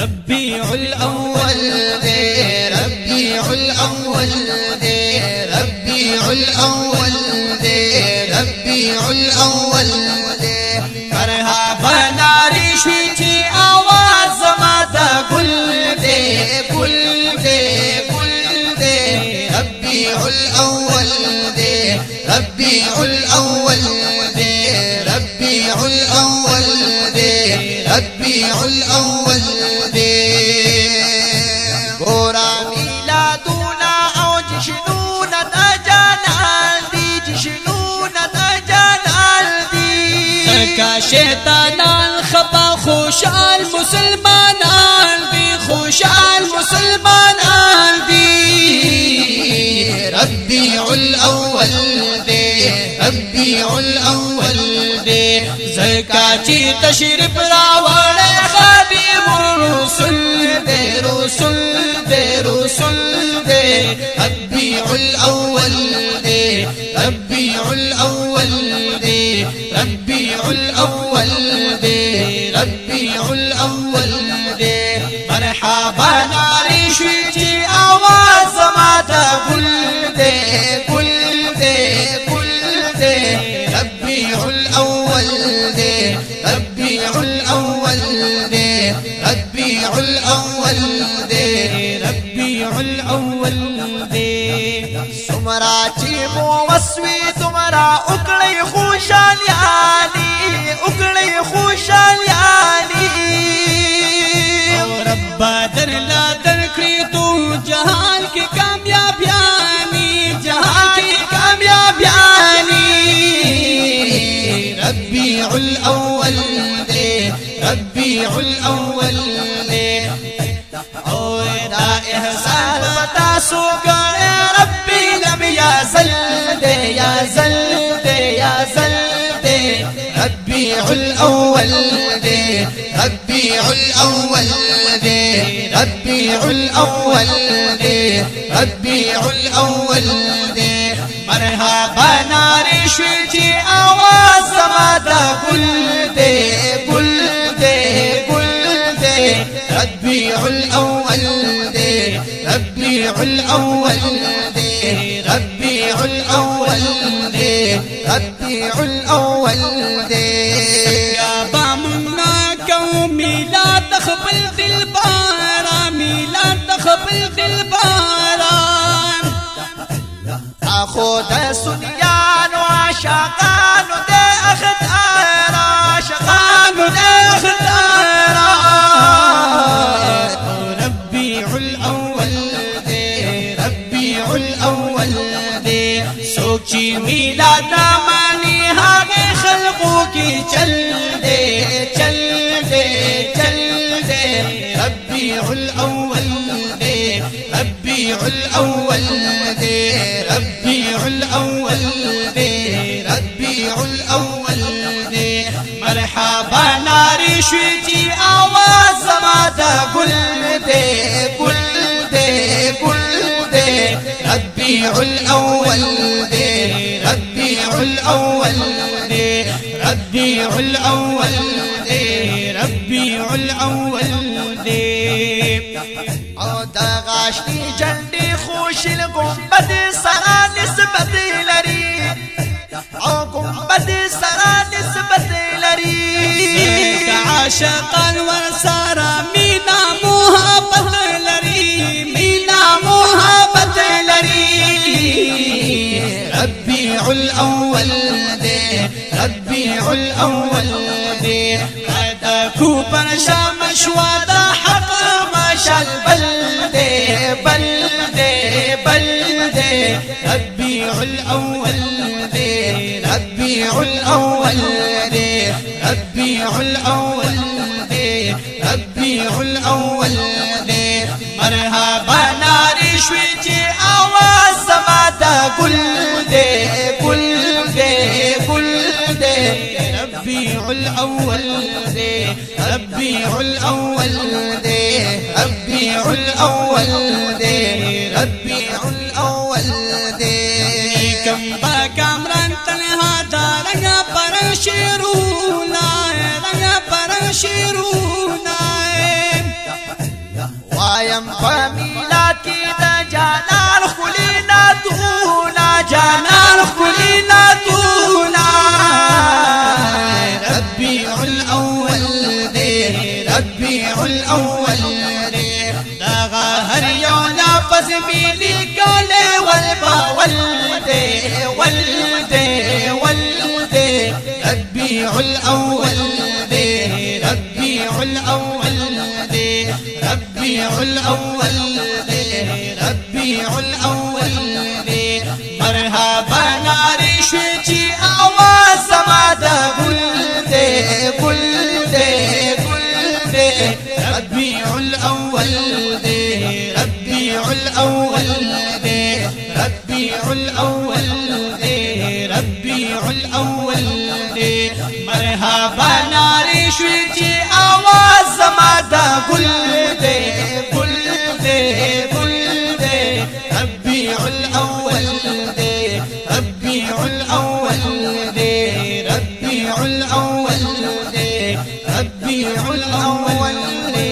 ربيع الأول دي ربيع الأول دي ربيع الأول دي ربيع الأول دي مرحبا ناری شوی چی آواز ماتا گل دے گل دے گل دے ربیع الأول دے ربیع الأول دے ربیع الأول دے ربیع الأول گورا میلادونا او جشنونا دا جانال دی جشنونا دا جانال دی سرکا شیطانان خبا خوشال مسلمانان دی خوشال مسلمانان دی ربیع الاول دی ربیع الاول دی زرکا چی تشریف راوڑے خادم الرسل دی رسل دی رسل دی ربیع الاول دی ربیع الاول دی ربیع الاول دی ربیع الاول دی مرحبا ناری شوی چی آواز ماتا گل دی گل دی گل دی ربیع الاول دی ربیع الاول دی ربیع الاول دی ربیع الاول دی سمرا چی مو وسوی تمرا اکڑی خوشالیانی اکڑی خوشالیانی ربا در لا در کری تو جہان کی کامیابیانی جہان کی کامیابیانی ربیع الاول دی ربیع الاول دی او دا احسان بتا سو گئے ربی لم یزل دی یزل دی یزل دی ربیع الاول دی ربیع الاول دی ربیع الاول دی ربیع الاول دی مرحبا ناری شوی چی آواز ماتا گل دی گل دی گل دی ربیع الاول دی ربیع الاول دی ربیع الاول دی ربیع الاول دی یا بامنا کو میلاد تخبل دل بارا میلاد تخبل دل بارا خود سنیان و عاشقان دے اختار عاشقان دے اختار ربیع الاول دے ربیع الاول دے سوچی میلاد نامانی ہاگے خلقوں کی چل دے چل دے چل دے ربیع الاول دے ربیع الاول دے ربیع الاول دے ربیع الاول دے مرحبا ناری شوی چی آواز ماتا گل دے گل دے گل دے ربیع الاول دے ربیع الاول دے ربیع الاول دے ربیع الاول دے او دا غاشنی جنڈی خوشل گنبد سرا نسبت لری او گنبد سرا نسبت لری عاشقان ورسارا مینا محبت لری مینا محبت لری ربیع الاول دے ربیع الاول دے قد کو پرشا مشوادا حق ماشال بلدے بلدے بلدے ربیع الاول دے ربیع الاول دے ربیع الاول دے ربیع الاول دے مرحبا ناری شوی چی آواز ماتا گل دے گل دے گل دے ربیع الاول دے ربیع الاول دے ربیع الاول دے ربیع الاول دے کم با کامران تنہا دا رنگا پر شیرونا رنگا پر شیرونا وایم فمیلات کی دا جانان خلینا تونا جانان خلینا تونا ربیع الاول دے ربیع الاول دے داغا هر یو نفس میلی کولے والبا والدے والدے والدے ربیع الاول دے ربیع الاول دے ربیع الاول دے ربیع الاول دے مرحبا ناری شوچی آواز زما دا گل دے گل دے گل دے ربیع الاول دے ربیع الاول دے ربیع الاول دے ربیع الاول دے مرحبا ناری شوچی آواز زما دا گل دے گل دے گل دے ربیع الاول دے ربیع الاول دے ربیع الاول دے ربیع الاول دے